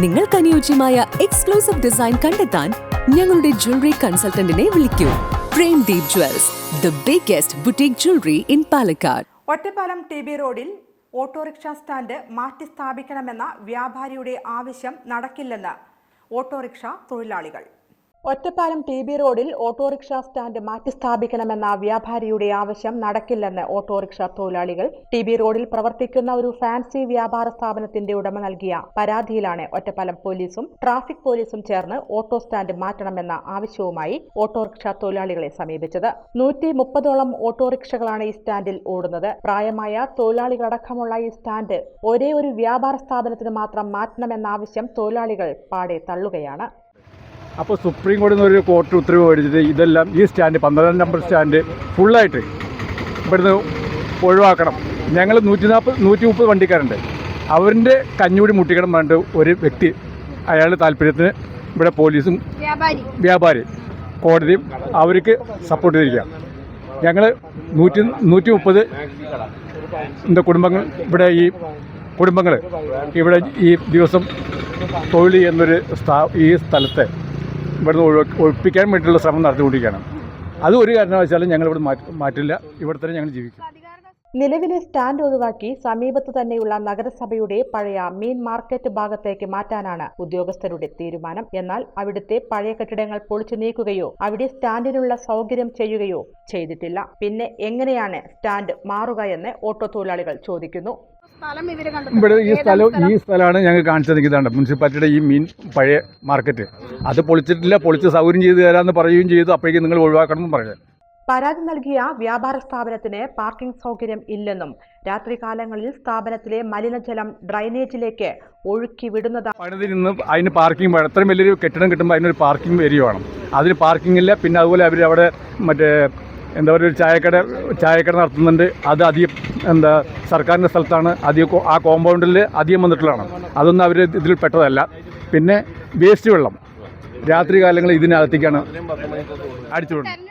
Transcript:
നിങ്ങൾക്ക് അനുയോജ്യമായ exclusive design കണ്ടെത്താൻ ഞങ്ങളുടെ ജ്വല്ലറി കൺസൾട്ടന്റിനെ വിളിക്കൂ. Premdeep jewels, the biggest boutique jewellery in Palakkad. Ottapalam T B റോഡിൽ ഓട്ടോറിക്ഷ സ്റ്റാൻഡ് മാറ്റി സ്ഥാപിക്കണമെന്ന വ്യാപാരിയുടെ ആവശ്യം നടക്കില്ലെന്ന് ഓട്ടോറിക്ഷ തൊഴിലാളികൾ. ഒറ്റപ്പാലം ടി ബി റോഡിൽ ഓട്ടോറിക്ഷ സ്റ്റാൻഡ് മാറ്റി സ്ഥാപിക്കണമെന്ന വ്യാപാരിയുടെ ആവശ്യം നടക്കില്ലെന്ന് ഓട്ടോറിക്ഷ തൊഴിലാളികൾ. ടി ബി റോഡിൽ പ്രവർത്തിക്കുന്ന ഒരു ഫാൻസി വ്യാപാര സ്ഥാപനത്തിന്റെ ഉടമ നൽകിയ പരാതിയിലാണ് ഒറ്റപ്പാലം പോലീസും ട്രാഫിക് പോലീസും ചേർന്ന് ഓട്ടോ സ്റ്റാൻഡ് മാറ്റണമെന്ന ആവശ്യവുമായി ഓട്ടോറിക്ഷ തൊഴിലാളികളെ സമീപിച്ചത്. 130ഓളം ഓട്ടോറിക്ഷകളാണ് ഈ സ്റ്റാൻഡിൽ ഓടുന്നത്. പ്രായമായ തൊഴിലാളികളടക്കമുള്ള ഈ സ്റ്റാൻഡ് ഒരേ ഒരു വ്യാപാര സ്ഥാപനത്തിന് മാത്രം മാറ്റണമെന്ന ആവശ്യം തൊഴിലാളികൾ പാടെ തള്ളുകയാണ്. അപ്പോൾ സുപ്രീം കോടതിയിൽ നിന്നൊരു കോർട്ട് ഉത്തരവ് മേടിച്ചിട്ട് ഇതെല്ലാം ഈ സ്റ്റാൻഡ് 12 നമ്പർ സ്റ്റാൻഡ് ഫുള്ളായിട്ട് ഇവിടുന്ന് ഒഴിവാക്കണം. ഞങ്ങൾ 130 വണ്ടിക്കാരുണ്ട്. അവരുടെ കഞ്ഞൂടി മുട്ടിക്കണം പറഞ്ഞിട്ട് ഒരു വ്യക്തി അയാളുടെ താല്പര്യത്തിന് ഇവിടെ പോലീസും വ്യാപാരി കോടതിയും അവർക്ക് സപ്പോർട്ട് ചെയ്തിരിക്കുക. ഞങ്ങൾ 130 കുടുംബങ്ങൾ ഇവിടെ കുടുംബങ്ങൾ ഇവിടെ ഈ ദിവസം തൊഴിൽ എന്നൊരു ഈ സ്ഥലത്തെ ഇവിടുന്ന് ഒഴിപ്പിക്കാൻ വേണ്ടിയിട്ടുള്ള ശ്രമം നടത്തിക്കൊണ്ടിരിക്കുകയാണ്. അത് ഒരു കാരണവശാലും ഞങ്ങൾ ഇവിടെ മാറ്റില്ല. ഇവിടെ തന്നെ ഞങ്ങൾ ജീവിക്കും. നിലവിലെ സ്റ്റാൻഡ് ഒഴിവാക്കി സമീപത്ത് തന്നെയുള്ള നഗരസഭയുടെ പഴയ മീൻ മാർക്കറ്റ് ഭാഗത്തേക്ക് മാറ്റാനാണ് ഉദ്യോഗസ്ഥരുടെ തീരുമാനം. എന്നാൽ അവിടുത്തെ പഴയ കെട്ടിടങ്ങൾ പൊളിച്ചു നീക്കുകയോ അവിടെ സ്റ്റാൻഡിനുള്ള സൗകര്യം ചെയ്യുകയോ ചെയ്തിട്ടില്ല. പിന്നെ എങ്ങനെയാണ് സ്റ്റാൻഡ് മാറുക എന്ന് ഓട്ടോ തൊഴിലാളികൾ ചോദിക്കുന്നു. ഇവിടെ ഈ സ്ഥലമാണ് ഞങ്ങൾ കാണിച്ചത്. ഇതാണ് മുനിസിപ്പാലിറ്റിയുടെ ഈ മീൻ പഴയ മാർക്കറ്റ്. അത് പൊളിച്ചിട്ടില്ല. പൊളിച്ച് സൗകര്യം ചെയ്തു തരാമെന്ന് പറയുകയും ചെയ്തു. അപ്പോഴേക്കും നിങ്ങൾ ഒഴിവാക്കണം എന്ന് പറഞ്ഞു. പരാതി നൽകിയ വ്യാപാര സ്ഥാപനത്തിന് പാർക്കിംഗ് സൗകര്യം ഇല്ലെന്നും രാത്രികാലങ്ങളിൽ സ്ഥാപനത്തിലെ മലിനജലം ഡ്രൈനേജിലേക്ക് ഒഴുക്കി വിടുന്നതാണ്. അതിന് പാർക്കിംഗ് വേണം. എത്രയും വലിയൊരു കെട്ടിടം കിട്ടുമ്പോൾ അതിനൊരു പാർക്കിംഗ് ഏരിയ വേണം. അതിന് പാർക്കിംഗ് ഇല്ല. പിന്നെ അതുപോലെ അവർ അവിടെ എന്താ പറയുക, ഒരു ചായക്കട നടത്തുന്നുണ്ട്. അത് അധികം സർക്കാരിൻ്റെ സ്ഥലത്താണ്. അധികം ആ കോമ്പൗണ്ടിൽ അധികം വന്നിട്ടുള്ളതാണ്. അതൊന്നും അവർ ഇതിൽ പെട്ടതല്ല. പിന്നെ വേസ്റ്റ് വെള്ളം രാത്രി കാലങ്ങളിൽ ഇതിനകത്തേക്കാണ് അടിച്ചുവിടുന്നത്.